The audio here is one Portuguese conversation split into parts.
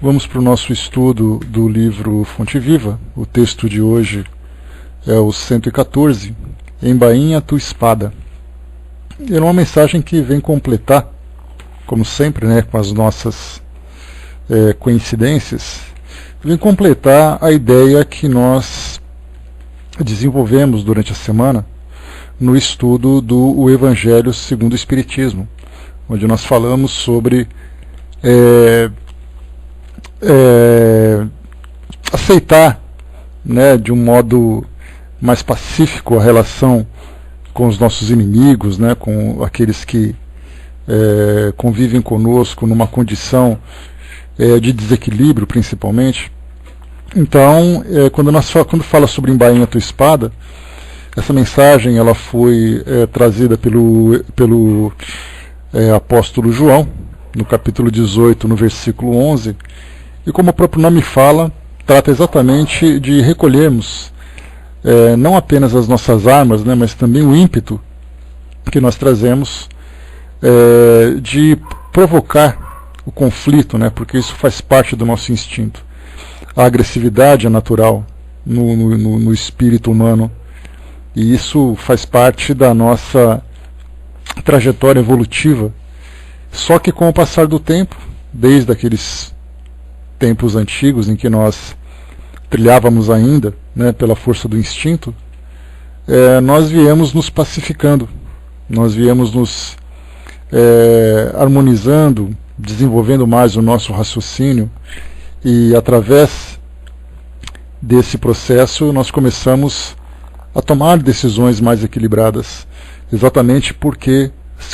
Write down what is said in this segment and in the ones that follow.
Vamos para o nosso estudo do livro Fonte Viva. O texto de hoje é o 114, Embainha tua espada. É uma mensagem que vem completar, como sempre, com as nossas coincidências, vem completar a ideia que nós desenvolvemos durante a semana no estudo do Evangelho segundo o Espiritismo, onde nós falamos sobre aceitar, de um modo mais pacífico a relação com os nossos inimigos, com aqueles que convivem conosco numa condição de desequilíbrio, principalmente. Então, quando fala sobre embainha tua espada, essa mensagem ela foi trazida pelo apóstolo João, no capítulo 18, no versículo 11, e como o próprio nome fala, trata exatamente de recolhermos não apenas as nossas armas, mas também o ímpeto que nós trazemos de provocar o conflito, porque isso faz parte do nosso instinto. A agressividade é natural no espírito humano, e isso faz parte da nossa trajetória evolutiva. Só que com o passar do tempo, desde aqueles tempos antigos em que nós trilhávamos ainda, pela força do instinto, nós viemos nos pacificando, nós viemos nos harmonizando, desenvolvendo mais o nosso raciocínio, e através desse processo nós começamos a tomar decisões mais equilibradas, exatamente porque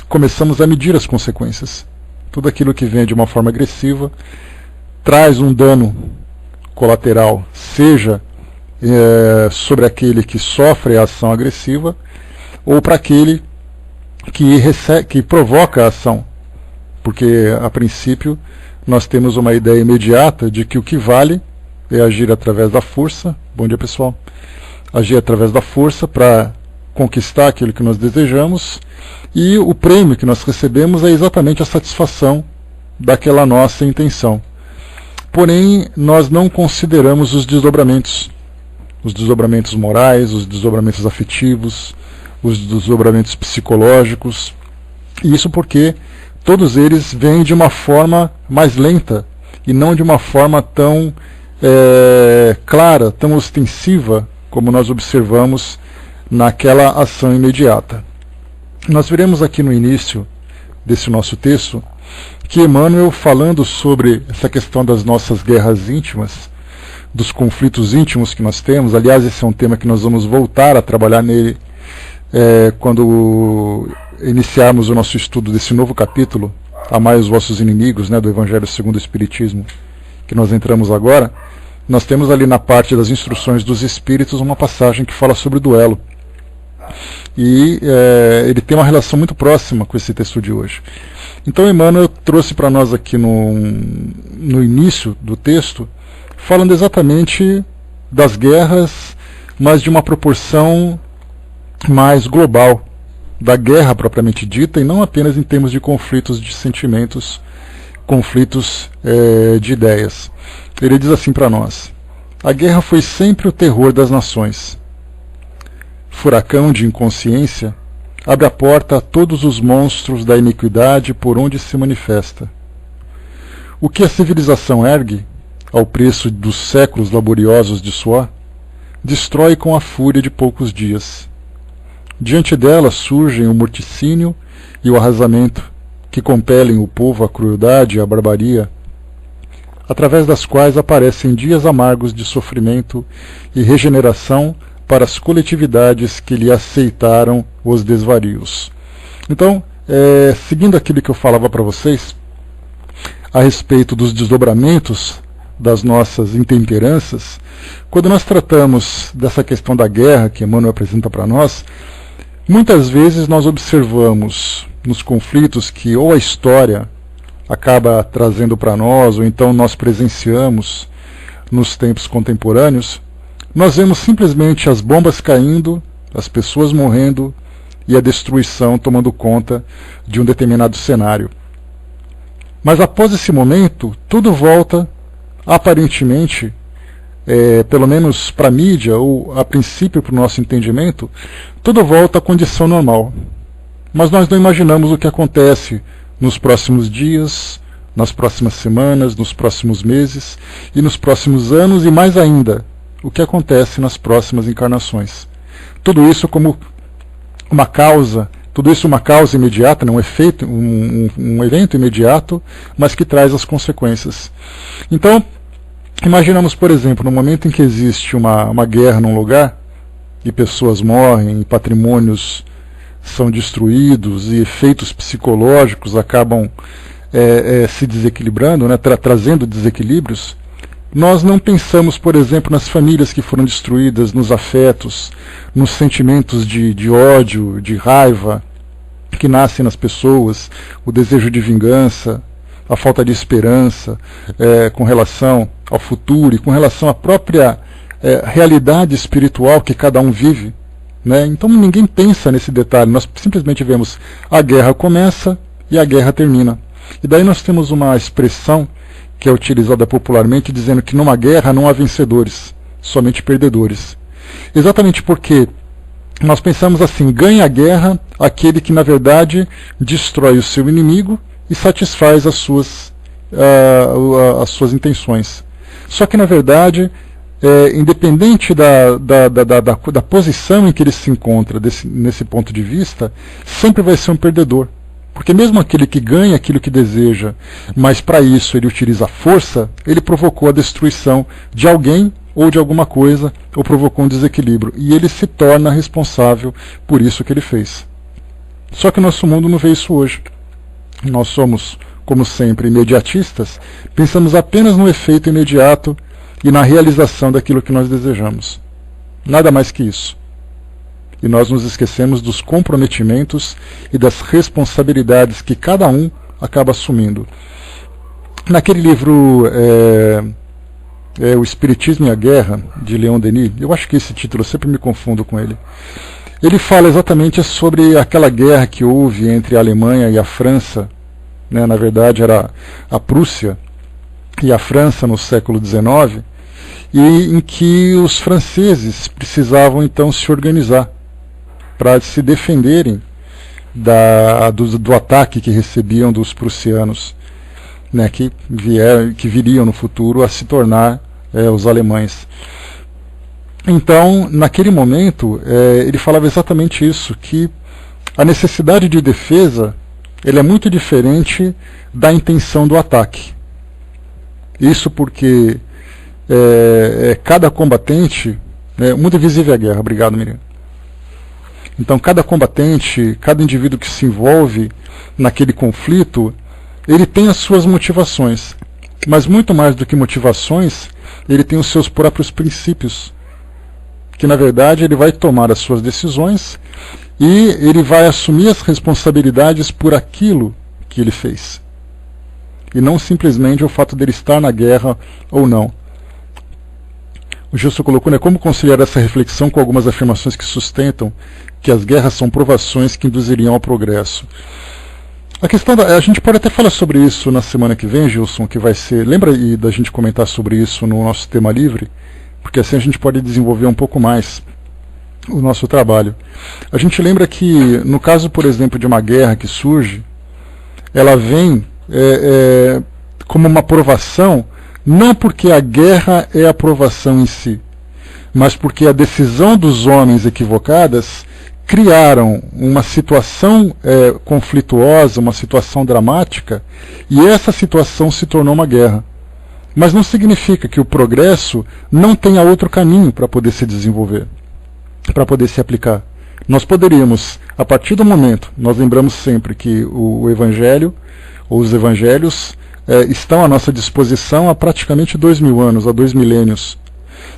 começamos a medir as consequências. Tudo aquilo que vem de uma forma agressiva traz um dano colateral, seja sobre aquele que sofre a ação agressiva, ou para aquele que provoca a ação. Porque, a princípio, nós temos uma ideia imediata de que o que vale é agir através da força. Bom dia, pessoal. Agir através da força para conquistar aquilo que nós desejamos, e o prêmio que nós recebemos é exatamente a satisfação daquela nossa intenção. Porém, nós não consideramos os desdobramentos morais, os desdobramentos afetivos, os desdobramentos psicológicos, e isso porque todos eles vêm de uma forma mais lenta e não de uma forma tão clara, tão ostensiva como nós observamos naquela ação imediata. Nós veremos aqui no início desse nosso texto que Emmanuel, falando sobre essa questão das nossas guerras íntimas, dos conflitos íntimos que nós temos, aliás, esse é um tema que nós vamos voltar a trabalhar nele quando iniciarmos o nosso estudo desse novo capítulo, Amai os vossos inimigos, do Evangelho segundo o Espiritismo, que nós entramos agora. Nós temos ali na parte das instruções dos Espíritos uma passagem que fala sobre o duelo. E ele tem uma relação muito próxima com esse texto de hoje. Então Emmanuel trouxe para nós aqui no início do texto, falando exatamente das guerras, mas de uma proporção mais global, da guerra propriamente dita, e não apenas em termos de conflitos de sentimentos, conflitos de ideias. Ele diz assim para nós: a guerra foi sempre o terror das nações. Furacão de inconsciência abre a porta a todos os monstros da iniquidade por onde se manifesta. O que a civilização ergue, ao preço dos séculos laboriosos de suor, destrói com a fúria de poucos dias. Diante dela surgem o morticínio e o arrasamento, que compelem o povo à crueldade e à barbaria, através das quais aparecem dias amargos de sofrimento e regeneração para as coletividades que lhe aceitaram os desvarios. Então, seguindo aquilo que eu falava para vocês a respeito dos desdobramentos das nossas intemperanças, quando nós tratamos dessa questão da guerra que Emmanuel apresenta para nós, muitas vezes nós observamos nos conflitos que ou a história acaba trazendo para nós, ou então nós presenciamos nos tempos contemporâneos, nós vemos simplesmente as bombas caindo, as pessoas morrendo e a destruição tomando conta de um determinado cenário. Mas após esse momento, tudo volta aparentemente, pelo menos para a mídia, ou a princípio para o nosso entendimento, tudo volta à condição normal. Mas nós não imaginamos o que acontece nos próximos dias, nas próximas semanas, nos próximos meses e nos próximos anos, e mais ainda, o que acontece nas próximas encarnações. Tudo isso como uma causa, tudo isso uma causa imediata, um efeito, um evento imediato, mas que traz as consequências. Então, imaginamos, por exemplo, no momento em que existe uma guerra num lugar, e pessoas morrem, e patrimônios são destruídos, e efeitos psicológicos acabam se desequilibrando, né, trazendo desequilíbrios. Nós não pensamos, por exemplo, nas famílias que foram destruídas, nos afetos, nos sentimentos de ódio, de raiva que nascem nas pessoas, o desejo de vingança, a falta de esperança com relação ao futuro e com relação à própria realidade espiritual que cada um vive, né? Então ninguém pensa nesse detalhe, nós simplesmente vemos a guerra começa e a guerra termina. E daí nós temos uma expressão que é utilizada popularmente, dizendo que numa guerra não há vencedores, somente perdedores. Exatamente porque nós pensamos assim, ganha a guerra aquele que na verdade destrói o seu inimigo e satisfaz as suas intenções. Só que na verdade, independente da posição em que ele se encontra nesse ponto de vista, sempre vai ser um perdedor. Porque mesmo aquele que ganha aquilo que deseja, mas para isso ele utiliza a força, ele provocou a destruição de alguém ou de alguma coisa, ou provocou um desequilíbrio. E ele se torna responsável por isso que ele fez. Só que o nosso mundo não vê isso hoje. Nós somos, como sempre, imediatistas, pensamos apenas no efeito imediato e na realização daquilo que nós desejamos. Nada mais que isso. E nós nos esquecemos dos comprometimentos e das responsabilidades que cada um acaba assumindo. Naquele livro O Espiritismo e a Guerra, de Leon Denis, eu acho que esse título, eu sempre me confundo com ele. Ele fala exatamente sobre aquela guerra que houve entre a Alemanha e a França, né? Na verdade era a Prússia e a França no século XIX, e em que os franceses precisavam então se organizar para se defenderem do ataque que recebiam dos prussianos, né, que viriam no futuro a se tornar os alemães. Então, naquele momento, ele falava exatamente isso, que a necessidade de defesa ele é muito diferente da intenção do ataque. Isso porque cada combatente... muito invisível a guerra, obrigado, Miriam. Então, cada combatente, cada indivíduo que se envolve naquele conflito, ele tem as suas motivações. Mas muito mais do que motivações, ele tem os seus próprios princípios. Que, na verdade, ele vai tomar as suas decisões e ele vai assumir as responsabilidades por aquilo que ele fez. E não simplesmente o fato dele estar na guerra ou não. O Gilson colocou, né, como conciliar essa reflexão com algumas afirmações que sustentam que as guerras são provações que induziriam ao progresso. A questão a gente pode até falar sobre isso na semana que vem, Gilson, que vai ser... Lembra aí da gente comentar sobre isso no nosso tema livre? Porque assim a gente pode desenvolver um pouco mais o nosso trabalho. A gente lembra que, no caso, por exemplo, de uma guerra que surge, ela vem como uma provação, não porque a guerra é a provação em si, mas porque a decisão dos homens equivocadas criaram uma situação conflituosa, uma situação dramática, e essa situação se tornou uma guerra. Mas não significa que o progresso não tenha outro caminho para poder se desenvolver, para poder se aplicar. Nós poderíamos, a partir do momento, nós lembramos sempre que o Evangelho, ou os Evangelhos, estão à nossa disposição há praticamente 2000 anos, há 2 milênios.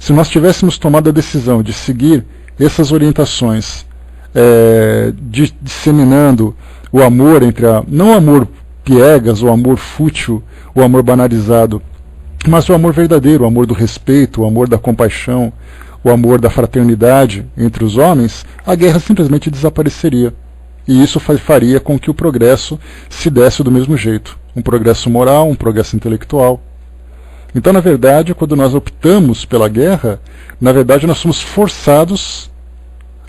Se nós tivéssemos tomado a decisão de seguir essas orientações, disseminando o amor não o amor piegas, o amor fútil, o amor banalizado, mas o amor verdadeiro, o amor do respeito, o amor da compaixão, o amor da fraternidade entre os homens, a guerra simplesmente desapareceria. E isso faria com que o progresso se desse do mesmo jeito. Um progresso moral, um progresso intelectual. Então, na verdade, quando nós optamos pela guerra, na verdade nós somos forçados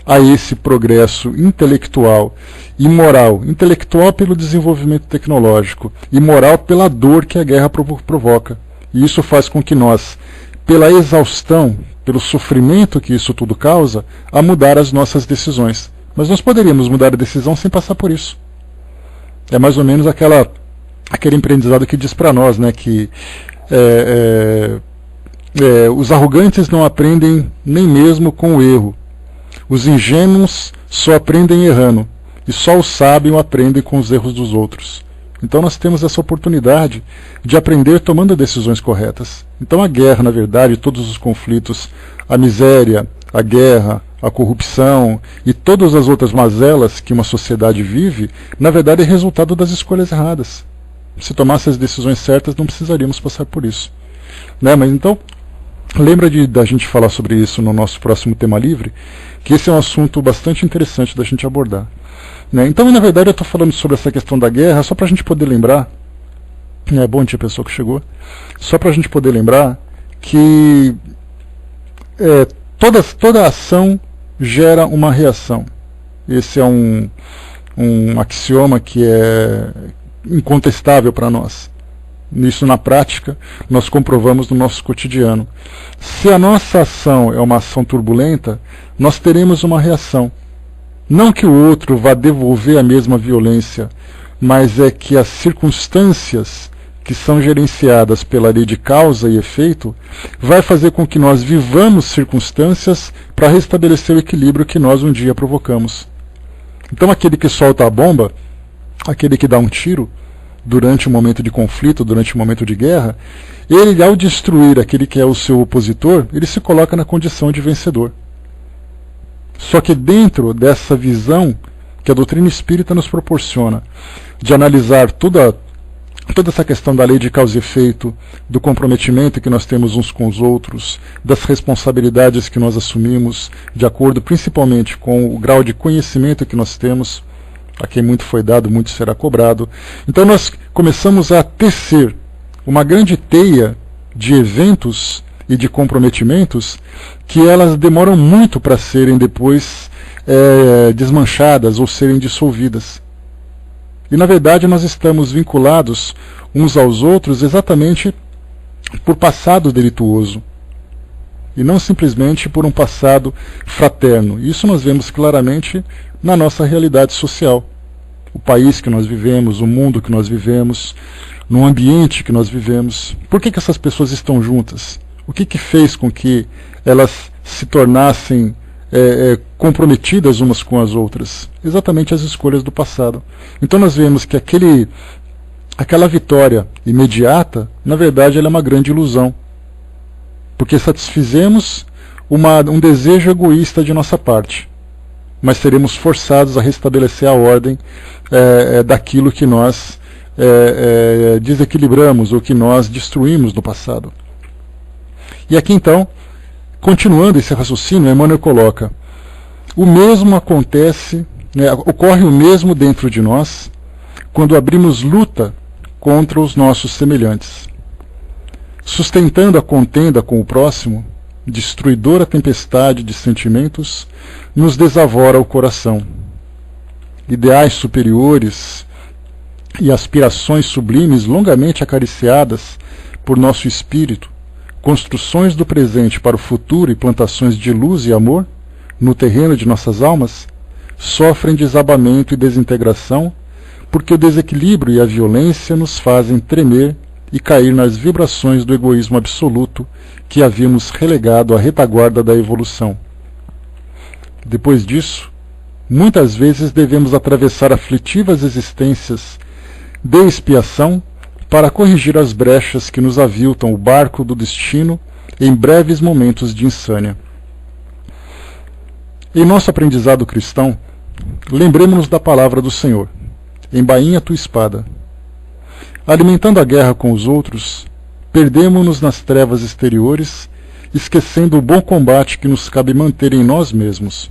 a esse progresso intelectual e moral. Intelectual pelo desenvolvimento tecnológico e moral pela dor que a guerra provoca. E isso faz com que nós, pela exaustão, pelo sofrimento que isso tudo causa, a mudar as nossas decisões. Mas nós poderíamos mudar a decisão sem passar por isso. É mais ou menos aquele aprendizado que diz para nós, né, que os arrogantes não aprendem nem mesmo com o erro. Os ingênuos só aprendem errando, e só os sábios aprendem com os erros dos outros. Então nós temos essa oportunidade de aprender tomando decisões corretas. Então a guerra, na verdade, todos os conflitos, a miséria, a guerra, a corrupção e todas as outras mazelas que uma sociedade vive, na verdade é resultado das escolhas erradas. Se tomasse as decisões certas, não precisaríamos passar por isso. Né? Mas então, lembra da gente falar sobre isso no nosso próximo tema livre, que esse é um assunto bastante interessante da gente abordar. Né? Então, na verdade, eu estou falando sobre essa questão da guerra só para a gente poder lembrar, bom dia pessoal que chegou, só para a gente poder lembrar que toda ação gera uma reação. Esse é um axioma que é incontestável para nós. Isso na prática nós comprovamos no nosso cotidiano. Se a nossa ação é uma ação turbulenta, nós teremos uma reação. Não que o outro vá devolver a mesma violência, mas é que as circunstâncias que são gerenciadas pela lei de causa e efeito vai fazer com que nós vivamos circunstâncias para restabelecer o equilíbrio que nós um dia provocamos. Então aquele que solta a bomba, aquele que dá um tiro durante um momento de conflito, durante um momento de guerra, ele, ao destruir aquele que é o seu opositor, ele se coloca na condição de vencedor. Só que dentro dessa visão que a doutrina espírita nos proporciona, de analisar toda essa questão da lei de causa e efeito, do comprometimento que nós temos uns com os outros, das responsabilidades que nós assumimos, de acordo principalmente com o grau de conhecimento que nós temos, a quem muito foi dado, muito será cobrado. Então nós começamos a tecer uma grande teia de eventos e de comprometimentos que elas demoram muito para serem depois desmanchadas ou serem dissolvidas. E na verdade nós estamos vinculados uns aos outros exatamente por passado delituoso. E não simplesmente por um passado fraterno. Isso nós vemos claramente na nossa realidade social. O país que nós vivemos, o mundo que nós vivemos, no ambiente que nós vivemos. Por que essas pessoas estão juntas? O que fez com que elas se tornassem comprometidas umas com as outras? Exatamente as escolhas do passado. Então nós vemos que aquela vitória imediata, na verdade, ela é uma grande ilusão. Porque satisfizemos um desejo egoísta de nossa parte. Mas seremos forçados a restabelecer a ordem daquilo que nós desequilibramos ou que nós destruímos no passado. E aqui então, continuando esse raciocínio, Emmanuel coloca: o mesmo acontece, ocorre o mesmo dentro de nós quando abrimos luta contra os nossos semelhantes. Sustentando a contenda com o próximo, destruidora tempestade de sentimentos nos desavora o coração. Ideais superiores e aspirações sublimes longamente acariciadas por nosso espírito, construções do presente para o futuro e plantações de luz e amor no terreno de nossas almas, sofrem desabamento e desintegração, porque o desequilíbrio e a violência nos fazem tremer e cair nas vibrações do egoísmo absoluto que havíamos relegado à retaguarda da evolução. Depois disso, muitas vezes devemos atravessar aflitivas existências de expiação para corrigir as brechas que nos aviltam o barco do destino em breves momentos de insânia. Em nosso aprendizado cristão, lembremos-nos da palavra do Senhor: embainha tua espada. Alimentando a guerra com os outros, perdemo-nos nas trevas exteriores, esquecendo o bom combate que nos cabe manter em nós mesmos.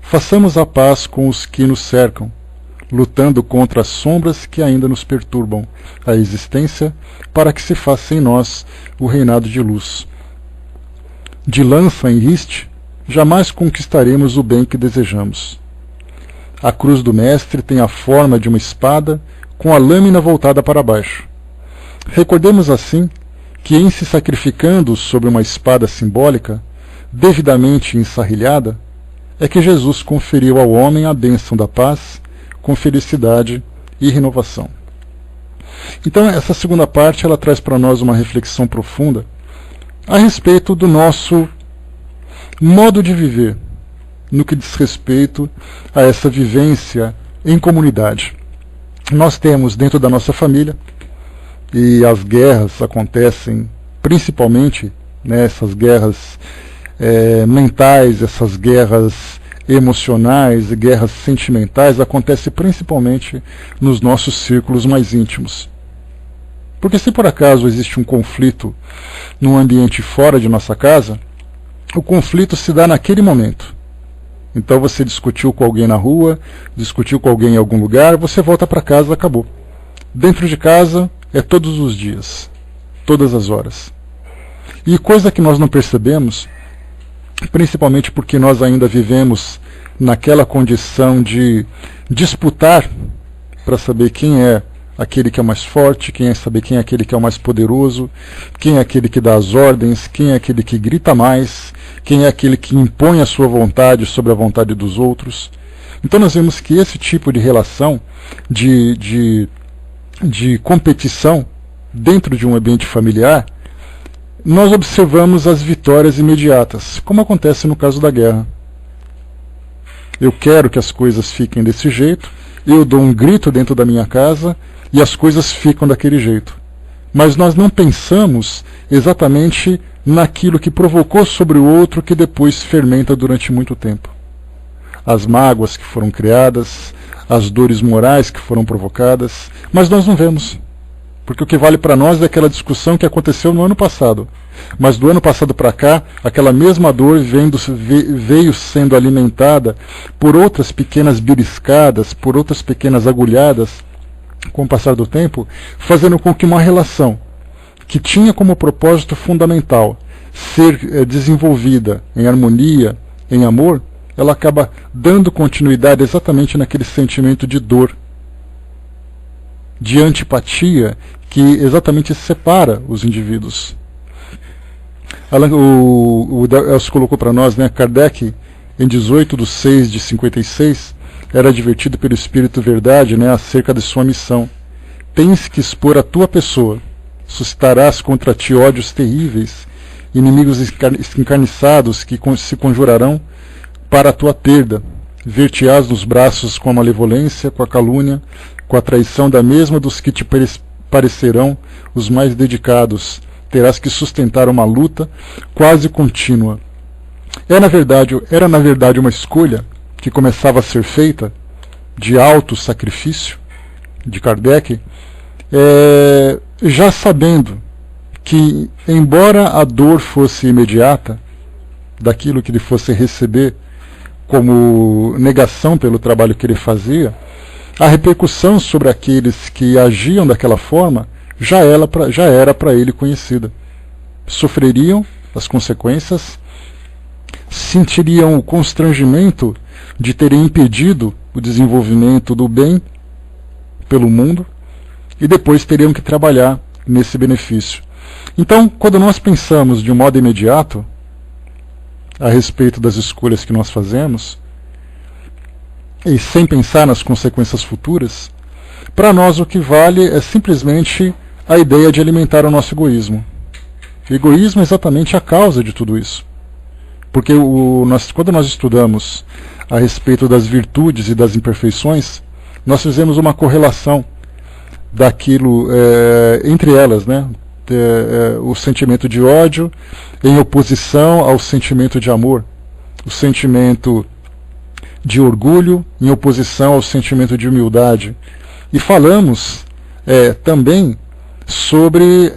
Façamos a paz com os que nos cercam, lutando contra as sombras que ainda nos perturbam a existência, para que se faça em nós o reinado de luz. De lança em riste, jamais conquistaremos o bem que desejamos. A cruz do Mestre tem a forma de uma espada com a lâmina voltada para baixo. Recordemos assim que, em se sacrificando sobre uma espada simbólica, devidamente ensarrilhada, é que Jesus conferiu ao homem a bênção da paz, com felicidade e renovação. Então, essa segunda parte ela traz para nós uma reflexão profunda a respeito do nosso modo de viver, no que diz respeito a essa vivência em comunidade. Nós temos dentro da nossa família, e as guerras acontecem principalmente, né, essas guerras mentais, essas guerras emocionais e guerras sentimentais acontecem principalmente nos nossos círculos mais íntimos. Porque se por acaso existe um conflito num ambiente fora de nossa casa, o conflito se dá naquele momento. Então você discutiu com alguém na rua, discutiu com alguém em algum lugar, você volta para casa, acabou. Dentro de casa é todos os dias, todas as horas. E coisa que nós não percebemos, principalmente porque nós ainda vivemos naquela condição de disputar para saber quem é aquele que é mais forte, saber quem é aquele que é o mais poderoso, quem é aquele que dá as ordens, quem é aquele que grita mais, quem é aquele que impõe a sua vontade sobre a vontade dos outros. Então nós vemos que esse tipo de relação de competição dentro de um ambiente familiar, nós observamos as vitórias imediatas, como acontece no caso da guerra. Eu quero que as coisas fiquem desse jeito, eu dou um grito dentro da minha casa e as coisas ficam daquele jeito. Mas nós não pensamos exatamente naquilo que provocou sobre o outro, que depois fermenta durante muito tempo. As mágoas que foram criadas, as dores morais que foram provocadas, mas nós não vemos. Porque o que vale para nós é aquela discussão que aconteceu no ano passado. Mas do ano passado para cá, aquela mesma dor veio sendo alimentada por outras pequenas beliscadas, por outras pequenas agulhadas, com o passar do tempo, fazendo com que uma relação que tinha como propósito fundamental ser desenvolvida em harmonia, em amor, ela acaba dando continuidade exatamente naquele sentimento de dor, de antipatia, que exatamente separa os indivíduos. O Elcio colocou para nós, né, Kardec, em 18/6/56, era advertido pelo Espírito Verdade, né, acerca de sua missão. Tens que expor a tua pessoa, suscitarás contra ti ódios terríveis, inimigos encarniçados que se conjurarão para a tua perda. Ver-te-ás nos braços com a malevolência, com a calúnia, com a traição da mesma dos que te parecerão os mais dedicados. Terás que sustentar uma luta quase contínua. Era na verdade uma escolha que começava a ser feita de alto sacrifício de Kardec, já sabendo que, embora a dor fosse imediata daquilo que ele fosse receber como negação pelo trabalho que ele fazia, a repercussão sobre aqueles que agiam daquela forma já era para ele conhecida. Sofreriam as consequências, sentiriam o constrangimento de terem impedido o desenvolvimento do bem pelo mundo e depois teriam que trabalhar nesse benefício. Então, quando nós pensamos de um modo imediato a respeito das escolhas que nós fazemos, e sem pensar nas consequências futuras, para nós o que vale é simplesmente a ideia de alimentar o nosso egoísmo. O egoísmo é exatamente a causa de tudo isso. Porque quando nós estudamos a respeito das virtudes e das imperfeições, nós fizemos uma correlação daquilo entre elas, né? O sentimento de ódio em oposição ao sentimento de amor, o sentimento de orgulho em oposição ao sentimento de humildade. E falamos também sobre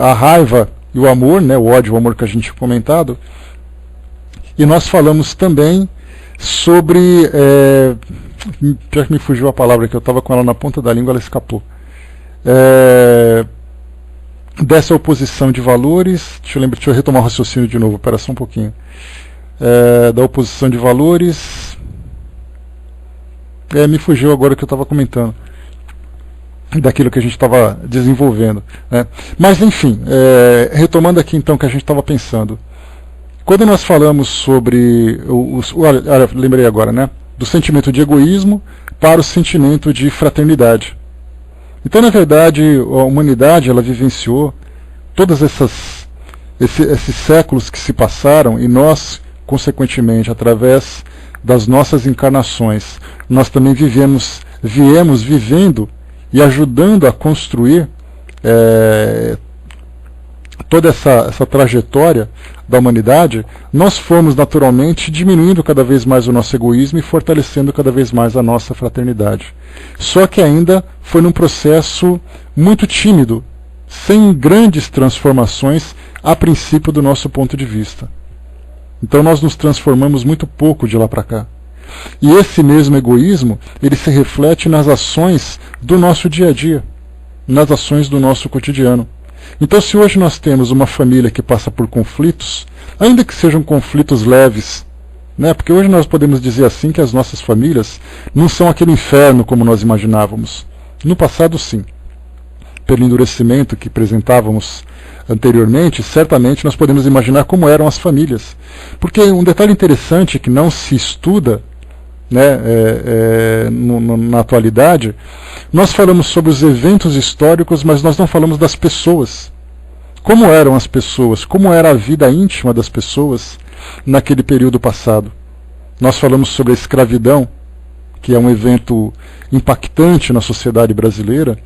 a raiva e o amor, né, o ódio e o amor que a gente tinha comentado, e nós falamos também sobre... pior que me fugiu a palavra, que eu estava com ela na ponta da língua, ela escapou. Dessa oposição de valores... Deixa eu retomar o raciocínio de novo, espera só um pouquinho. Da oposição de valores... me fugiu agora o que eu estava comentando. Daquilo que a gente estava desenvolvendo, né? Mas enfim, retomando aqui então o que a gente estava pensando. Quando nós falamos sobre lembrei agora, né? Do sentimento de egoísmo para o sentimento de fraternidade. Então, na verdade, a humanidade ela vivenciou todos esses séculos que se passaram, e nós, consequentemente, através das nossas encarnações, nós também viemos vivendo e ajudando a construir toda essa trajetória da humanidade. Nós fomos naturalmente diminuindo cada vez mais o nosso egoísmo e fortalecendo cada vez mais a nossa fraternidade. Só que ainda foi num processo muito tímido, sem grandes transformações a princípio do nosso ponto de vista. Então nós nos transformamos muito pouco de lá para cá. E esse mesmo egoísmo, ele se reflete nas ações do nosso dia a dia, nas ações do nosso cotidiano. Então, se hoje nós temos uma família que passa por conflitos, ainda que sejam conflitos leves, né? Porque hoje nós podemos dizer assim que as nossas famílias não são aquele inferno como nós imaginávamos. No passado, sim. Pelo endurecimento que apresentávamos anteriormente, certamente nós podemos imaginar como eram as famílias. Porque um detalhe interessante que não se estuda, né, na atualidade, nós falamos sobre os eventos históricos, mas nós não falamos das pessoas. Como eram as pessoas? Como era a vida íntima das pessoas naquele período passado? Nós falamos sobre a escravidão, que é um evento impactante na sociedade brasileira,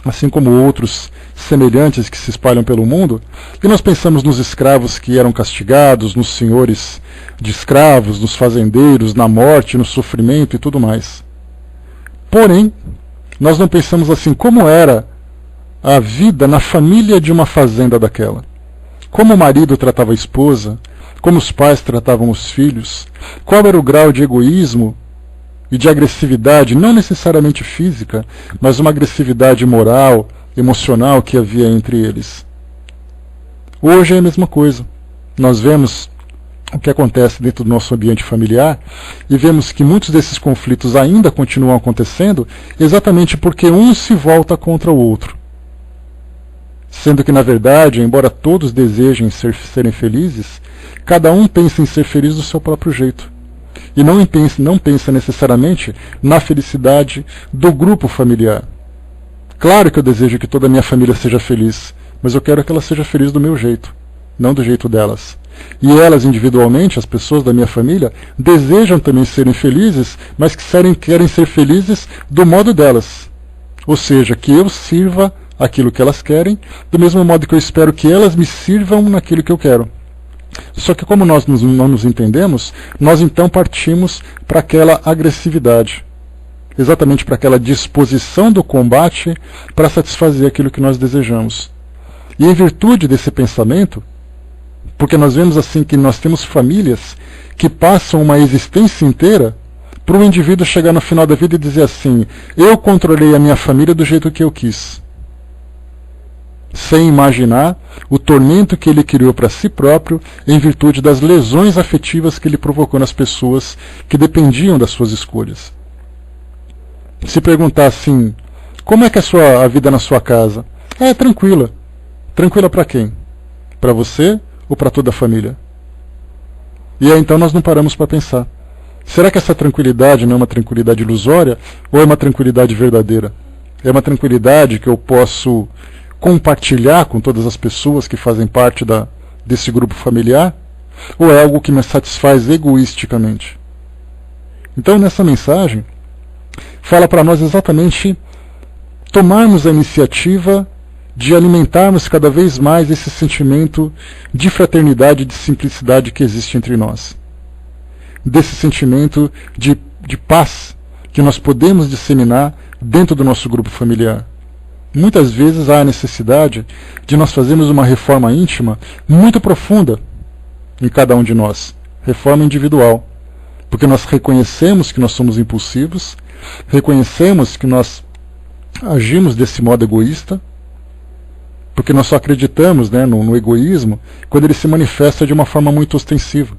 assim como outros semelhantes que se espalham pelo mundo, e nós pensamos nos escravos que eram castigados, nos senhores de escravos, nos fazendeiros, na morte, no sofrimento e tudo mais. Porém, nós não pensamos assim, como era a vida na família de uma fazenda daquela. Como o marido tratava a esposa, como os pais tratavam os filhos, qual era o grau de egoísmo e de agressividade, não necessariamente física, mas uma agressividade moral, emocional que havia entre eles. Hoje é a mesma coisa. Nós vemos o que acontece dentro do nosso ambiente familiar e vemos que muitos desses conflitos ainda continuam acontecendo exatamente porque um se volta contra o outro. Sendo que, na verdade, embora todos desejem serem felizes, cada um pensa em ser feliz do seu próprio jeito. E não pensa necessariamente na felicidade do grupo familiar. Claro que eu desejo que toda a minha família seja feliz, mas eu quero que ela seja feliz do meu jeito, não do jeito delas. E elas, individualmente, as pessoas da minha família, desejam também serem felizes, mas querem ser felizes do modo delas. Ou seja, que eu sirva aquilo que elas querem, do mesmo modo que eu espero que elas me sirvam naquilo que eu quero. Só que como nós não nos entendemos, nós então partimos para aquela agressividade. Exatamente para aquela disposição do combate para satisfazer aquilo que nós desejamos. E em virtude desse pensamento, porque nós vemos assim que nós temos famílias que passam uma existência inteira para o indivíduo chegar no final da vida e dizer assim, eu controlei a minha família do jeito que eu quis. Sem imaginar o tormento que ele criou para si próprio em virtude das lesões afetivas que ele provocou nas pessoas que dependiam das suas escolhas. Se perguntar assim, como é que é a vida na sua casa? É tranquila. Tranquila para quem? Para você ou para toda a família? E aí então nós não paramos para pensar. Será que essa tranquilidade não é uma tranquilidade ilusória ou é uma tranquilidade verdadeira? É uma tranquilidade que eu posso compartilhar com todas as pessoas que fazem parte desse grupo familiar? Ou é algo que me satisfaz egoisticamente? Então nessa mensagem, fala para nós exatamente tomarmos a iniciativa de alimentarmos cada vez mais esse sentimento de fraternidade e de simplicidade que existe entre nós. Desse sentimento de paz que nós podemos disseminar dentro do nosso grupo familiar. Muitas vezes há a necessidade de nós fazermos uma reforma íntima muito profunda em cada um de nós. Reforma individual. porque nós reconhecemos que nós somos impulsivos, reconhecemos que nós agimos desse modo egoísta, porque nós só acreditamos, né, no egoísmo quando ele se manifesta de uma forma muito ostensiva.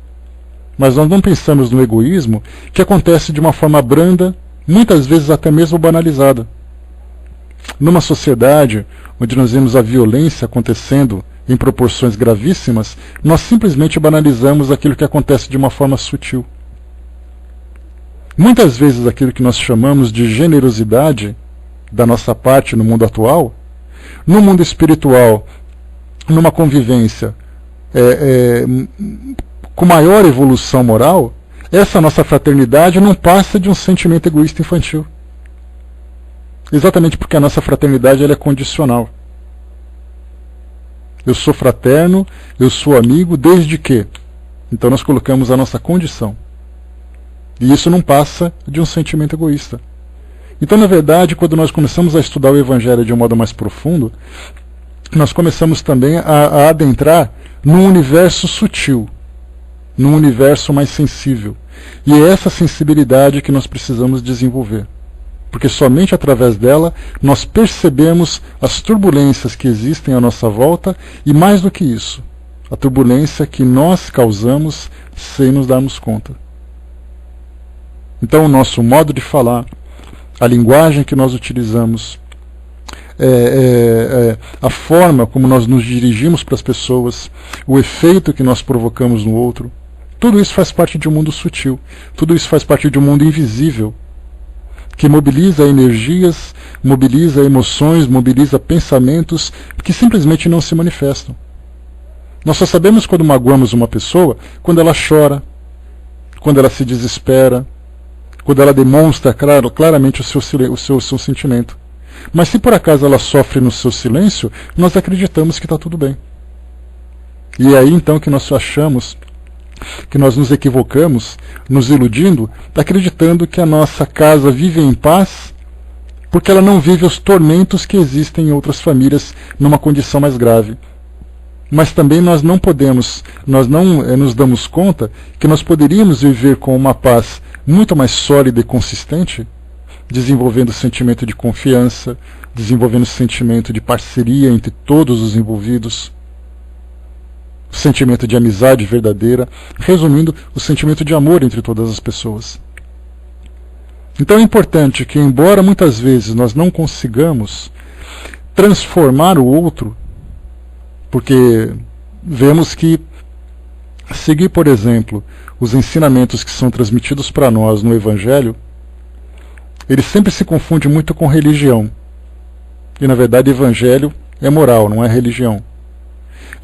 Mas nós não pensamos no egoísmo que acontece de uma forma branda, muitas vezes até mesmo banalizada. Numa sociedade onde nós vemos a violência acontecendo em proporções gravíssimas, nós simplesmente banalizamos aquilo que acontece de uma forma sutil. Muitas vezes aquilo que nós chamamos de generosidade da nossa parte no mundo atual, no mundo espiritual, numa convivência com maior evolução moral, essa nossa fraternidade não passa de um sentimento egoísta infantil. Exatamente porque a nossa fraternidade ela é condicional. Eu sou fraterno, eu sou amigo, desde que? Então nós colocamos a nossa condição. E isso não passa de um sentimento egoísta. Então, na verdade, quando nós começamos a estudar o Evangelho de um modo mais profundo, nós começamos também a adentrar num universo sutil, num universo mais sensível. E é essa sensibilidade que nós precisamos desenvolver. Porque somente através dela nós percebemos as turbulências que existem à nossa volta e, mais do que isso, a turbulência que nós causamos sem nos darmos conta. Então, o nosso modo de falar, a linguagem que nós utilizamos, a forma como nós nos dirigimos para as pessoas, o efeito que nós provocamos no outro, tudo isso faz parte de um mundo sutil, tudo isso faz parte de um mundo invisível, que mobiliza energias, mobiliza emoções, mobiliza pensamentos que simplesmente não se manifestam. Nós só sabemos quando magoamos uma pessoa quando ela chora, quando ela se desespera, quando ela demonstra claramente o seu sentimento. Mas se por acaso ela sofre no seu silêncio, nós acreditamos que está tudo bem. E é aí então que nós achamos que nós nos equivocamos, nos iludindo, acreditando que a nossa casa vive em paz, porque ela não vive os tormentos que existem em outras famílias numa condição mais grave. Mas também nós não nos damos conta que nós poderíamos viver com uma paz muito mais sólida e consistente, desenvolvendo sentimento de confiança, desenvolvendo sentimento de parceria entre todos os envolvidos, sentimento de amizade verdadeira, resumindo, o sentimento de amor entre todas as pessoas. Então é importante que, embora muitas vezes nós não consigamos transformar o outro, porque vemos que seguir, por exemplo, os ensinamentos que são transmitidos para nós no Evangelho, ele sempre se confunde muito com religião. E na verdade Evangelho é moral, não é religião.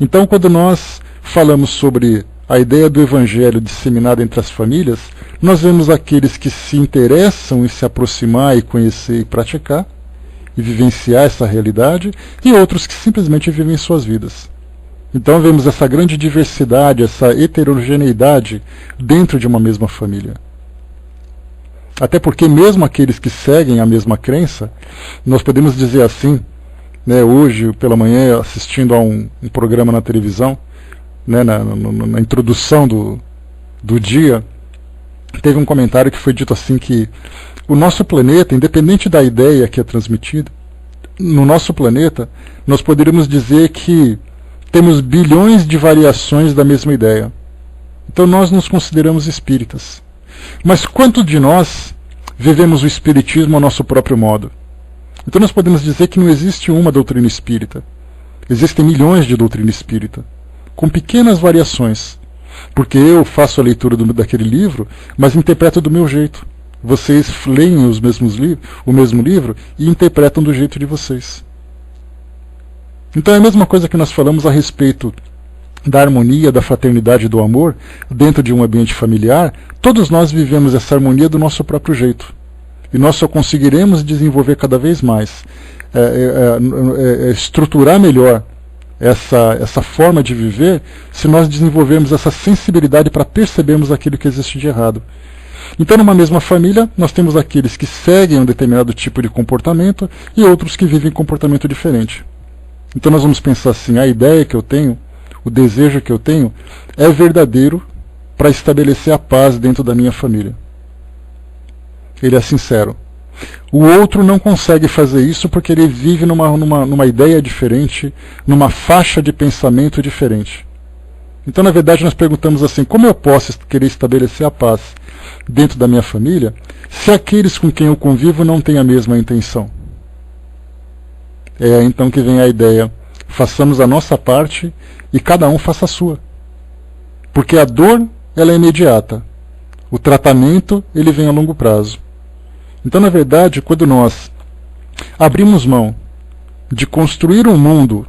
Então, quando nós falamos sobre a ideia do Evangelho disseminada entre as famílias, nós vemos aqueles que se interessam em se aproximar e conhecer e praticar, e vivenciar essa realidade, e outros que simplesmente vivem suas vidas. Então vemos essa grande diversidade, essa heterogeneidade dentro de uma mesma família. Até porque mesmo aqueles que seguem a mesma crença, nós podemos dizer assim, né, hoje pela manhã assistindo a um programa na televisão, né, na introdução do dia, teve um comentário que foi dito assim que o nosso planeta, independente da ideia que é transmitida, no nosso planeta nós poderíamos dizer que temos bilhões de variações da mesma ideia. Então nós nos consideramos espíritas. Mas quantos de nós vivemos o espiritismo ao nosso próprio modo? Então nós podemos dizer que não existe uma doutrina espírita. Existem milhões de doutrina espírita, com pequenas variações. Porque eu faço a leitura daquele livro, mas interpreto do meu jeito. Vocês leem o mesmo livro e interpretam do jeito de vocês. Então é a mesma coisa que nós falamos a respeito da harmonia, da fraternidade e do amor dentro de um ambiente familiar. Todos nós vivemos essa harmonia do nosso próprio jeito. E nós só conseguiremos desenvolver cada vez mais, estruturar melhor essa forma de viver, se nós desenvolvermos essa sensibilidade para percebermos aquilo que existe de errado. Então, numa mesma família, nós temos aqueles que seguem um determinado tipo de comportamento e outros que vivem comportamento diferente. Então nós vamos pensar assim, a ideia que eu tenho, o desejo que eu tenho, é verdadeiro para estabelecer a paz dentro da minha família. Ele é sincero. O outro não consegue fazer isso porque ele vive numa ideia diferente, numa faixa de pensamento diferente. Então, na verdade, nós perguntamos assim: como eu posso querer estabelecer a paz dentro da minha família se aqueles com quem eu convivo não têm a mesma intenção? É então que vem a ideia: façamos a nossa parte e cada um faça a sua. Porque a dor, ela é imediata. O tratamento, ele vem a longo prazo. Então, na verdade, quando nós abrimos mão de construir um mundo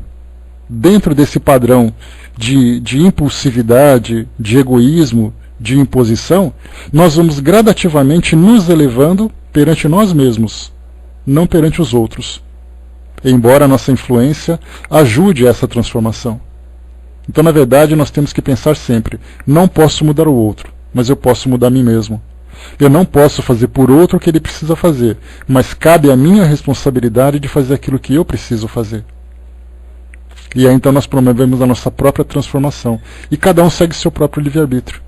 dentro desse padrão de impulsividade, de egoísmo, de imposição, nós vamos gradativamente nos elevando perante nós mesmos, não perante os outros. Embora a nossa influência ajude essa transformação. Então, na verdade, nós temos que pensar sempre: não posso mudar o outro, mas eu posso mudar a mim mesmo. Eu não posso fazer por outro o que ele precisa fazer, mas cabe a minha responsabilidade de fazer aquilo que eu preciso fazer. E aí então nós promovemos a nossa própria transformação. E cada um segue seu próprio livre-arbítrio.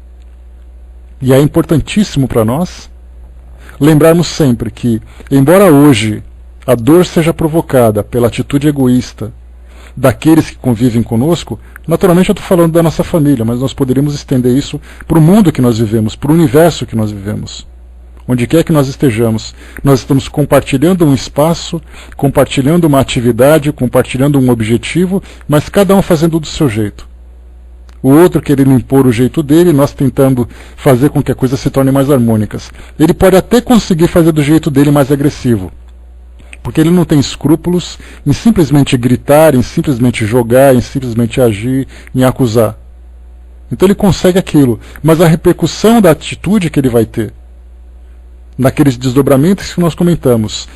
E é importantíssimo para nós lembrarmos sempre que, embora hoje a dor seja provocada pela atitude egoísta daqueles que convivem conosco, naturalmente eu estou falando da nossa família, mas nós poderíamos estender isso para o mundo que nós vivemos, para o universo que nós vivemos. Onde quer que nós estejamos, nós estamos compartilhando um espaço, compartilhando uma atividade, compartilhando um objetivo, mas cada um fazendo do seu jeito. O outro querendo impor o jeito dele, nós tentando fazer com que a coisa se torne mais harmônica. Ele pode até conseguir fazer do jeito dele mais agressivo, porque ele não tem escrúpulos em simplesmente gritar, em simplesmente jogar, em simplesmente agir, em acusar. Então ele consegue aquilo, mas a repercussão da atitude que ele vai ter, naqueles desdobramentos que nós comentamos,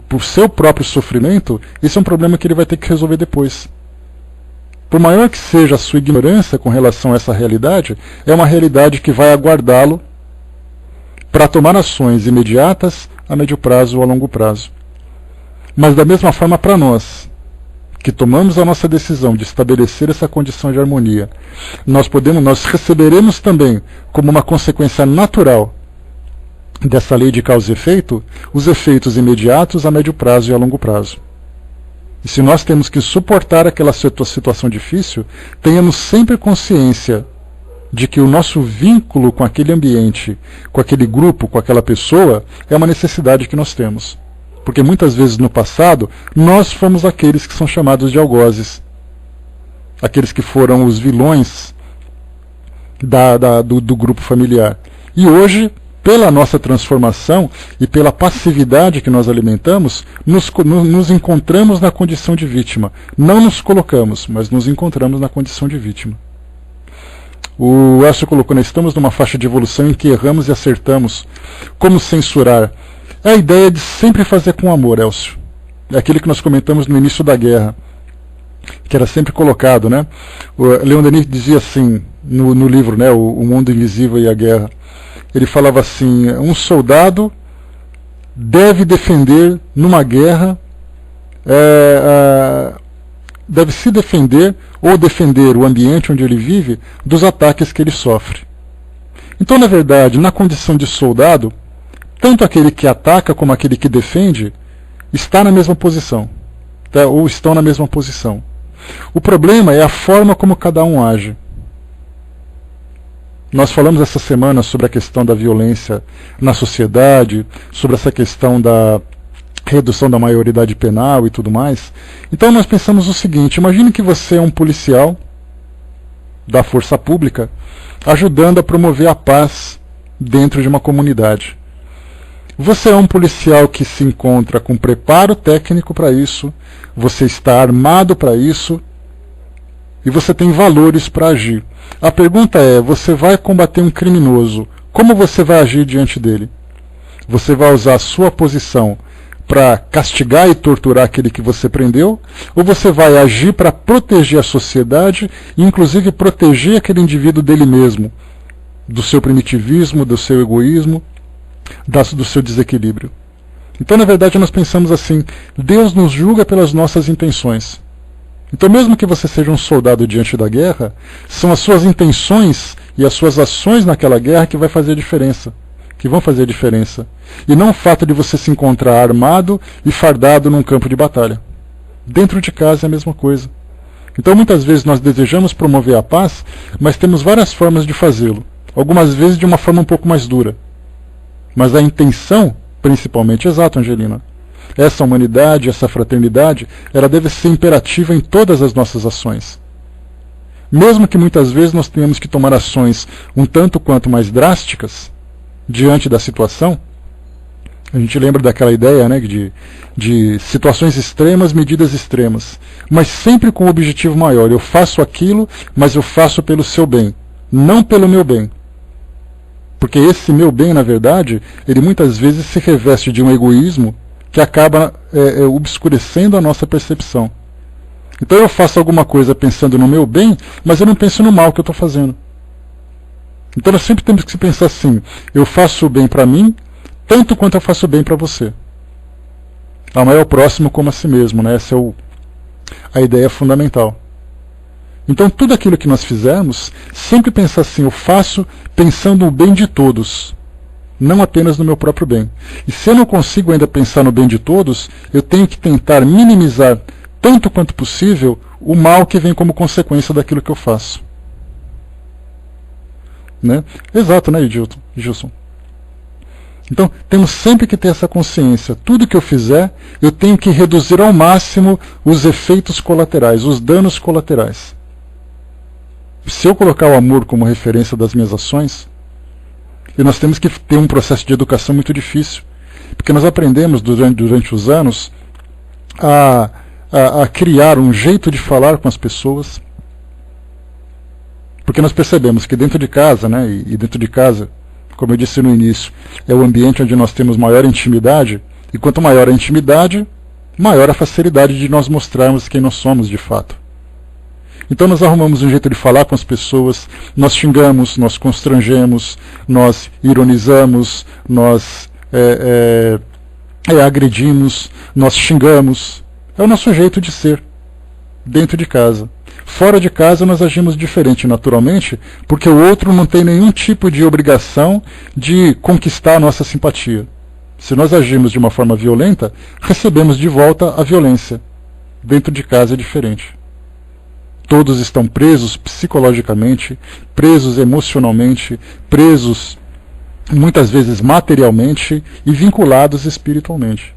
por seu próprio sofrimento, esse é um problema que ele vai ter que resolver depois. Por maior que seja a sua ignorância com relação a essa realidade, é uma realidade que vai aguardá-lo para tomar ações imediatas, a médio prazo ou a longo prazo. Mas da mesma forma para nós, que tomamos a nossa decisão de estabelecer essa condição de harmonia, nós receberemos também, como uma consequência natural dessa lei de causa e efeito, os efeitos imediatos a médio prazo e a longo prazo. E se nós temos que suportar aquela situação difícil, tenhamos sempre consciência de que o nosso vínculo com aquele ambiente, com aquele grupo, com aquela pessoa, é uma necessidade que nós temos. Porque muitas vezes no passado, nós fomos aqueles que são chamados de algozes. Aqueles que foram os vilões do grupo familiar. E hoje, pela nossa transformação e pela passividade que nós alimentamos, nos encontramos na condição de vítima. Não nos colocamos, mas nos encontramos na condição de vítima. O Elcio colocou: estamos numa faixa de evolução em que erramos e acertamos. Como censurar? É a ideia de sempre fazer com amor, Elcio. É aquilo que nós comentamos no início da guerra, que era sempre colocado, né? O Leon Denis dizia assim, no livro, né, o Mundo Invisível e a Guerra. Ele falava assim: um soldado deve defender numa guerra, deve se defender ou defender o ambiente onde ele vive dos ataques que ele sofre. Então, na verdade, na condição de soldado, tanto aquele que ataca como aquele que defende está na mesma posição, tá? Ou estão na mesma posição. O problema é a forma como cada um age. Nós falamos essa semana sobre a questão da violência na sociedade, sobre essa questão da redução da maioridade penal e tudo mais. Então nós pensamos o seguinte: imagine que você é um policial da força pública ajudando a promover a paz dentro de uma comunidade. Você é um policial que se encontra com preparo técnico para isso, você está armado para isso e você tem valores para agir. A pergunta é: você vai combater um criminoso, como você vai agir diante dele? Você vai usar a sua posição para castigar e torturar aquele que você prendeu, ou você vai agir para proteger a sociedade e inclusive proteger aquele indivíduo dele mesmo, do seu primitivismo, do seu egoísmo, do seu desequilíbrio? Então, na verdade, nós pensamos assim: Deus nos julga pelas nossas intenções. Então, mesmo que você seja um soldado diante da guerra, são as suas intenções e as suas ações naquela guerra que vai fazer a diferença, que vão fazer a diferença. E não o fato de você se encontrar armado e fardado num campo de batalha. Dentro de casa é a mesma coisa. Então muitas vezes nós desejamos promover a paz, mas temos várias formas de fazê-lo. Algumas vezes de uma forma um pouco mais dura. Mas a intenção, principalmente, exato, Angelina, essa humanidade, essa fraternidade, ela deve ser imperativa em todas as nossas ações. Mesmo que muitas vezes nós tenhamos que tomar ações um tanto quanto mais drásticas, diante da situação, a gente lembra daquela ideia, né, de situações extremas, medidas extremas, mas sempre com um objetivo maior. Eu faço aquilo, mas eu faço pelo seu bem, não pelo meu bem. Porque esse meu bem, na verdade, ele muitas vezes se reveste de um egoísmo que acaba obscurecendo a nossa percepção. Então eu faço alguma coisa pensando no meu bem, mas eu não penso no mal que eu estou fazendo. Então nós sempre temos que pensar assim, eu faço o bem para mim, tanto quanto eu faço o bem para você. Amar ao próximo como a si mesmo, né? Essa é a ideia fundamental. Então tudo aquilo que nós fizermos, sempre pensar assim, eu faço pensando no bem de todos, não apenas no meu próprio bem. E se eu não consigo ainda pensar no bem de todos, eu tenho que tentar minimizar, tanto quanto possível, o mal que vem como consequência daquilo que eu faço. Né? Exato, né, Gilson? Então, temos sempre que ter essa consciência. Tudo que eu fizer, eu tenho que reduzir ao máximo os efeitos colaterais, os danos colaterais. Se eu colocar o amor como referência das minhas ações, e nós temos que ter um processo de educação muito difícil, porque nós aprendemos durante os anos a criar um jeito de falar com as pessoas, porque nós percebemos que dentro de casa, né, e dentro de casa, como eu disse no início, é o ambiente onde nós temos maior intimidade, e quanto maior a intimidade, maior a facilidade de nós mostrarmos quem nós somos de fato. Então nós arrumamos um jeito de falar com as pessoas, nós xingamos, nós constrangemos, nós ironizamos, nós agredimos, nós xingamos. É o nosso jeito de ser, dentro de casa. Fora de casa nós agimos diferente, naturalmente, porque o outro não tem nenhum tipo de obrigação de conquistar a nossa simpatia. Se nós agimos de uma forma violenta, recebemos de volta a violência. Dentro de casa é diferente. Todos estão presos psicologicamente, presos emocionalmente, presos muitas vezes materialmente e vinculados espiritualmente.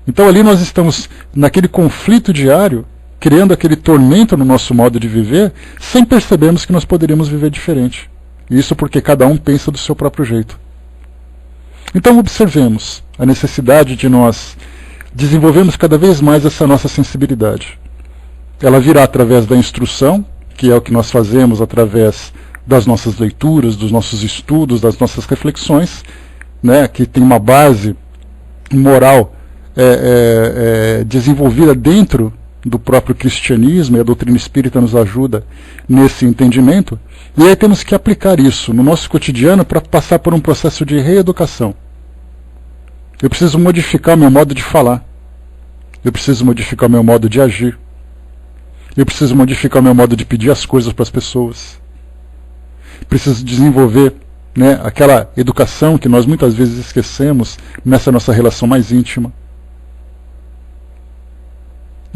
Então ali nós estamos naquele conflito diário, criando aquele tormento no nosso modo de viver, sem percebermos que nós poderíamos viver diferente. Isso porque cada um pensa do seu próprio jeito. Então observemos a necessidade de nós desenvolvermos cada vez mais essa nossa sensibilidade. Ela virá através da instrução, que é o que nós fazemos através das nossas leituras, dos nossos estudos, das nossas reflexões, né, que tem uma base moral desenvolvida dentro do próprio cristianismo, e a doutrina espírita nos ajuda nesse entendimento, e aí temos que aplicar isso no nosso cotidiano para passar por um processo de reeducação. Eu preciso modificar o meu modo de falar, eu preciso modificar o meu modo de agir, eu preciso modificar o meu modo de pedir as coisas para as pessoas, preciso desenvolver, né, aquela educação que nós muitas vezes esquecemos nessa nossa relação mais íntima.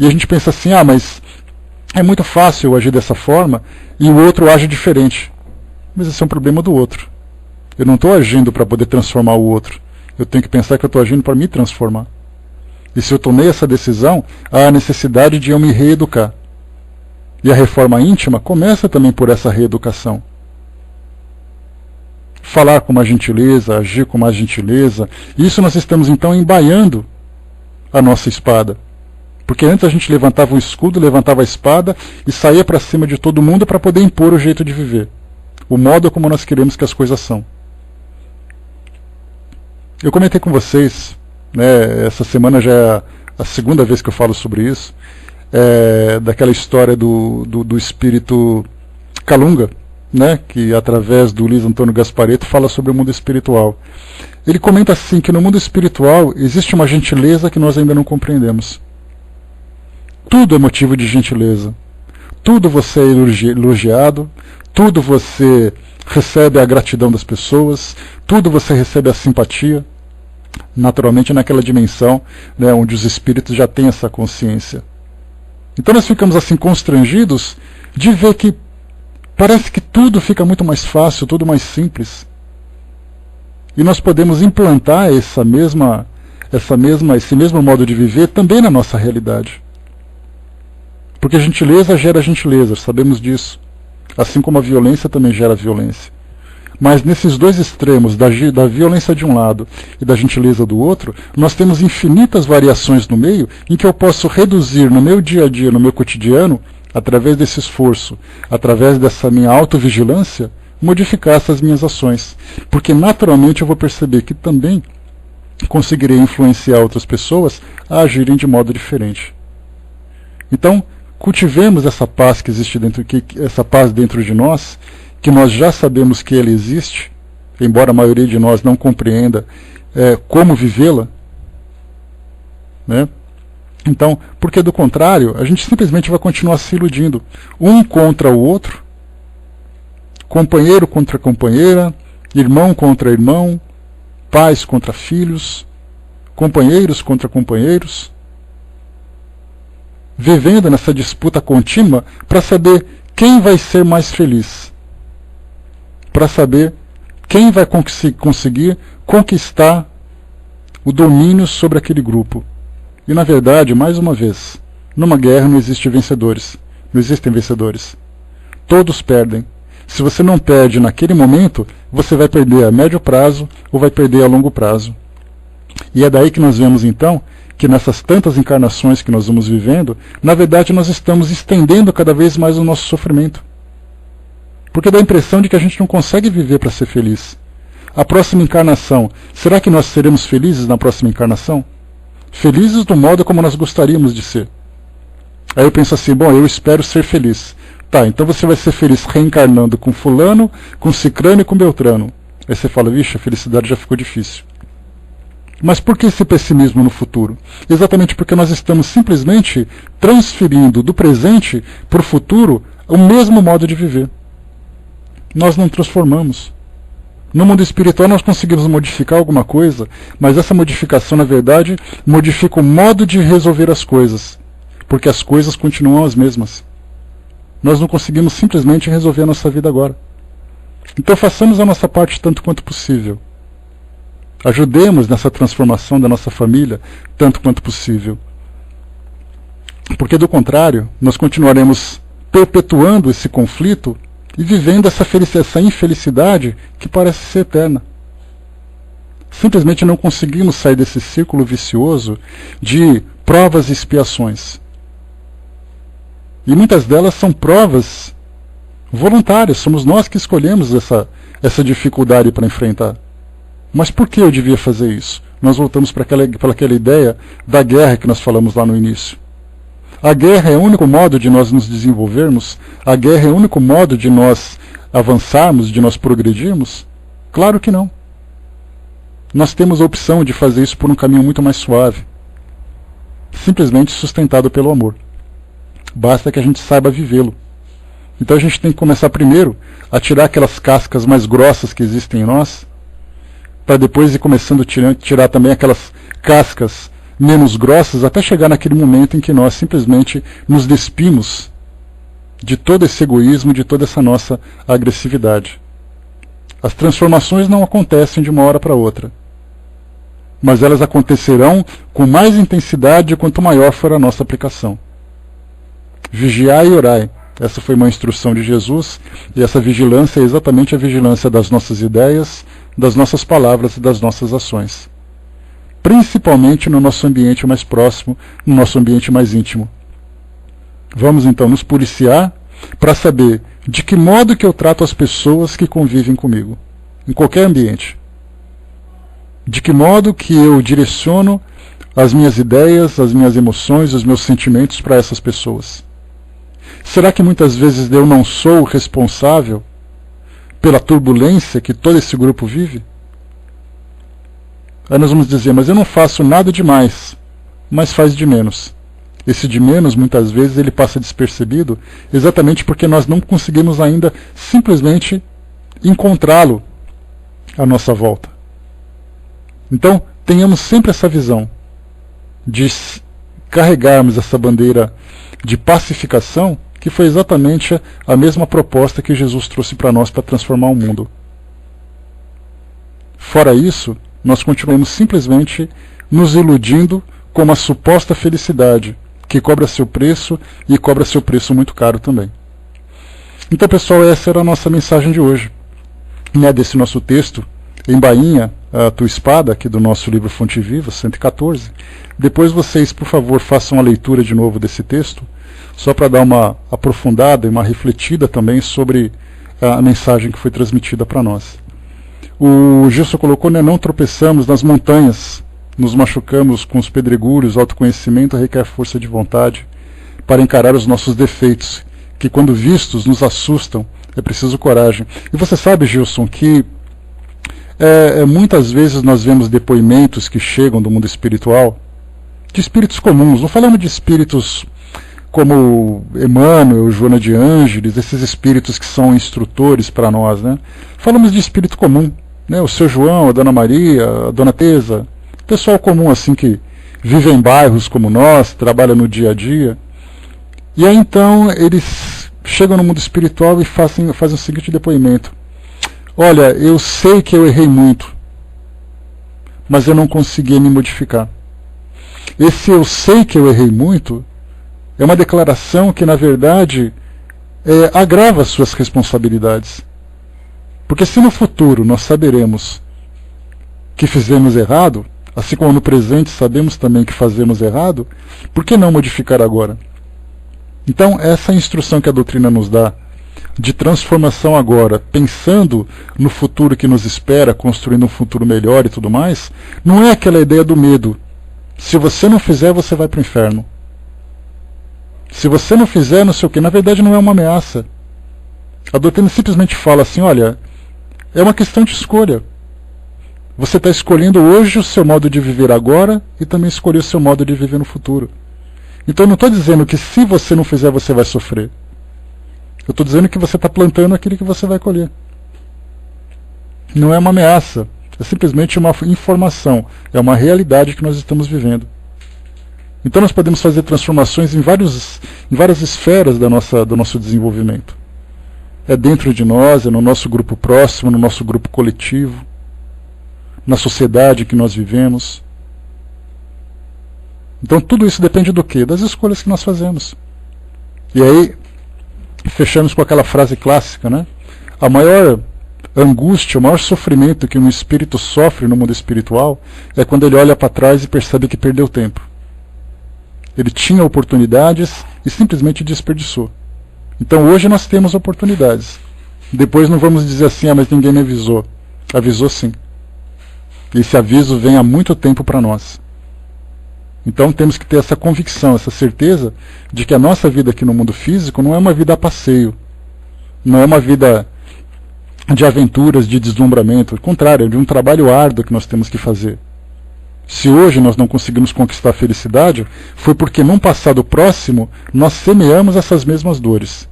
E a gente pensa assim, mas é muito fácil eu agir dessa forma e o outro age diferente. Mas esse é um problema do outro. Eu não estou agindo para poder transformar o outro. Eu tenho que pensar que eu estou agindo para me transformar. E se eu tomei essa decisão, há a necessidade de eu me reeducar. E a reforma íntima começa também por essa reeducação. Falar com mais gentileza, agir com mais gentileza. Isso nós estamos então embaiando a nossa espada. Porque antes a gente levantava o escudo, levantava a espada e saía para cima de todo mundo para poder impor o jeito de viver. O modo como nós queremos que as coisas são. Eu comentei com vocês, né, essa semana já é a segunda vez que eu falo sobre isso, daquela história do espírito Calunga, né, que através do Luiz Antônio Gasparetto fala sobre o mundo espiritual. Ele comenta assim que no mundo espiritual existe uma gentileza que nós ainda não compreendemos. Tudo é motivo de gentileza. Tudo você é elogiado, tudo você recebe a gratidão das pessoas, tudo você recebe a simpatia, naturalmente naquela dimensão, né, onde os espíritos já têm essa consciência. Então nós ficamos assim constrangidos de ver que parece que tudo fica muito mais fácil, tudo mais simples. E nós podemos implantar esse mesmo modo de viver também na nossa realidade. Porque a gentileza gera gentileza, sabemos disso. Assim como a violência também gera violência. Mas nesses dois extremos, da violência de um lado e da gentileza do outro, nós temos infinitas variações no meio em que eu posso reduzir no meu dia a dia, no meu cotidiano, através desse esforço, através dessa minha autovigilância, modificar essas minhas ações. Porque naturalmente eu vou perceber que também conseguirei influenciar outras pessoas a agirem de modo diferente. Então, cultivemos essa paz que existe essa paz dentro de nós, que nós já sabemos que ela existe, embora a maioria de nós não compreenda como vivê-la, né? Então, porque do contrário, a gente simplesmente vai continuar se iludindo, um contra o outro, companheiro contra companheira, irmão contra irmão, pais contra filhos, companheiros contra companheiros, vivendo nessa disputa contínua para saber quem vai ser mais feliz, para saber quem vai conseguir conquistar o domínio sobre aquele grupo. E na verdade, mais uma vez, numa guerra não existem vencedores. Todos perdem. Se você não perde naquele momento, você vai perder a médio prazo ou vai perder a longo prazo. E é daí que nós vemos então que nessas tantas encarnações que nós vamos vivendo, na verdade nós estamos estendendo cada vez mais o nosso sofrimento. Porque dá a impressão de que a gente não consegue viver para ser feliz. A próxima encarnação, será que nós seremos felizes na próxima encarnação? Felizes do modo como nós gostaríamos de ser. Aí eu penso assim, bom, eu espero ser feliz. Tá, então você vai ser feliz reencarnando com fulano, com cicrano e com beltrano. Aí você fala, vixe, a felicidade já ficou difícil. Mas por que esse pessimismo no futuro? Exatamente porque nós estamos simplesmente transferindo do presente para o futuro o mesmo modo de viver. Nós não transformamos. No mundo espiritual nós conseguimos modificar alguma coisa, mas essa modificação, na verdade, modifica o modo de resolver as coisas, porque as coisas continuam as mesmas. Nós não conseguimos simplesmente resolver a nossa vida agora. Então façamos a nossa parte tanto quanto possível. Ajudemos nessa transformação da nossa família tanto quanto possível. Porque do contrário, nós continuaremos perpetuando esse conflito e vivendo essa infelicidade que parece ser eterna. Simplesmente não conseguimos sair desse círculo vicioso de provas e expiações. E muitas delas são provas voluntárias, somos nós que escolhemos essa dificuldade para enfrentar. Mas por que eu devia fazer isso? Nós voltamos para aquela ideia da guerra que nós falamos lá no início. A guerra é o único modo de nós nos desenvolvermos? A guerra é o único modo de nós avançarmos, de nós progredirmos? Claro que não. Nós temos a opção de fazer isso por um caminho muito mais suave, simplesmente sustentado pelo amor. Basta que a gente saiba vivê-lo. Então a gente tem que começar primeiro a tirar aquelas cascas mais grossas que existem em nós, para depois ir começando a tirar também aquelas cascas menos grossas, até chegar naquele momento em que nós simplesmente nos despimos de todo esse egoísmo, de toda essa nossa agressividade. As transformações não acontecem de uma hora para outra, mas elas acontecerão com mais intensidade quanto maior for a nossa aplicação. Vigiai e orai. Essa foi uma instrução de Jesus, e essa vigilância é exatamente a vigilância das nossas ideias, das nossas palavras e das nossas ações. Principalmente no nosso ambiente mais próximo, no nosso ambiente mais íntimo. Vamos então nos policiar para saber de que modo que eu trato as pessoas que convivem comigo, em qualquer ambiente. De que modo que eu direciono as minhas ideias, as minhas emoções, os meus sentimentos para essas pessoas. Será que muitas vezes eu não sou responsável pela turbulência que todo esse grupo vive? Aí nós vamos dizer, mas eu não faço nada demais, mas faz de menos. esse de menos, muitas vezes, ele passa despercebido, exatamente porque nós não conseguimos ainda simplesmente encontrá-lo à nossa volta. Então, tenhamos sempre essa visão de carregarmos essa bandeira de pacificação, que foi exatamente a mesma proposta que Jesus trouxe para nós para transformar o mundo. Fora isso, nós continuamos simplesmente nos iludindo com uma suposta felicidade, que cobra seu preço e cobra seu preço muito caro também. Então, pessoal, essa era a nossa mensagem de hoje, né, desse nosso texto, Embainha a tua espada, aqui do nosso livro Fonte Viva, 114. Depois vocês, por favor, façam a leitura de novo desse texto, só para dar uma aprofundada e uma refletida também sobre a mensagem que foi transmitida para nós. O Gilson colocou, né, não tropeçamos nas montanhas, nos machucamos com os pedregulhos, o autoconhecimento requer força de vontade para encarar os nossos defeitos, que quando vistos nos assustam, é preciso coragem. E você sabe, Gilson, que muitas vezes nós vemos depoimentos que chegam do mundo espiritual, de espíritos comuns, não falamos de espíritos como Emmanuel, Joana de Ângeles, esses espíritos que são instrutores para nós, né? Falamos de espírito comum, né? O seu João, a Dona Maria, a Dona Teresa, pessoal comum assim que vive em bairros como nós, trabalha no dia a dia. E aí então eles chegam no mundo espiritual e fazem o seguinte depoimento: olha, eu sei que eu errei muito, mas eu não consegui me modificar. Esse eu sei que eu errei muito é uma declaração que, na verdade, agrava as suas responsabilidades. Porque se no futuro nós saberemos que fizemos errado, assim como no presente sabemos também que fazemos errado, por que não modificar agora? Então, essa instrução que a doutrina nos dá, de transformação agora, pensando no futuro que nos espera, construindo um futuro melhor e tudo mais, não é aquela ideia do medo. Se você não fizer, você vai para o inferno. Se você não fizer, não sei o que, na verdade não é uma ameaça. A doutrina simplesmente fala assim, olha, é uma questão de escolha. Você está escolhendo hoje o seu modo de viver agora e também escolher o seu modo de viver no futuro. Então eu não estou dizendo que se você não fizer, você vai sofrer. Eu estou dizendo que você está plantando aquilo que você vai colher. Não é uma ameaça, é simplesmente uma informação, é uma realidade que nós estamos vivendo. Então nós podemos fazer transformações em várias esferas do nosso desenvolvimento. É dentro de nós, é no nosso grupo próximo, no nosso grupo coletivo, na sociedade que nós vivemos. Então tudo isso depende do quê? Das escolhas que nós fazemos. E aí, fechamos com aquela frase clássica, né? A maior angústia, o maior sofrimento que um espírito sofre no mundo espiritual é quando ele olha para trás e percebe que perdeu tempo. Ele tinha oportunidades e simplesmente desperdiçou. Então hoje nós temos oportunidades. Depois não vamos dizer assim, mas ninguém me avisou. Avisou sim. Esse aviso vem há muito tempo para nós. Então temos que ter essa convicção, essa certeza de que a nossa vida aqui no mundo físico não é uma vida a passeio. Não é uma vida de aventuras, de deslumbramento. Ao contrário, é de um trabalho árduo que nós temos que fazer. Se hoje nós não conseguimos conquistar a felicidade, foi porque num passado próximo nós semeamos essas mesmas dores.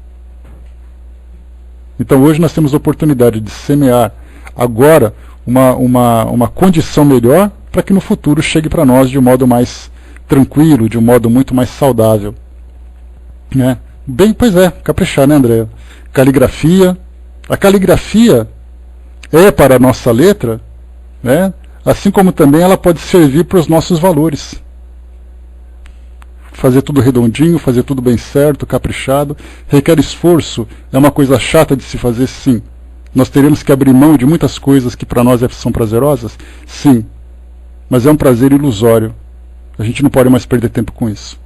Então hoje nós temos a oportunidade de semear agora uma condição melhor para que no futuro chegue para nós de um modo mais tranquilo, de um modo muito mais saudável. Né? Bem, pois é, caprichar, né, André? Caligrafia. A caligrafia é para a nossa letra, né? Assim como também ela pode servir para os nossos valores. Fazer tudo redondinho, fazer tudo bem certo, caprichado, requer esforço, é uma coisa chata de se fazer, sim. Nós teremos que abrir mão de muitas coisas que para nós são prazerosas? Sim. Mas é um prazer ilusório. A gente não pode mais perder tempo com isso.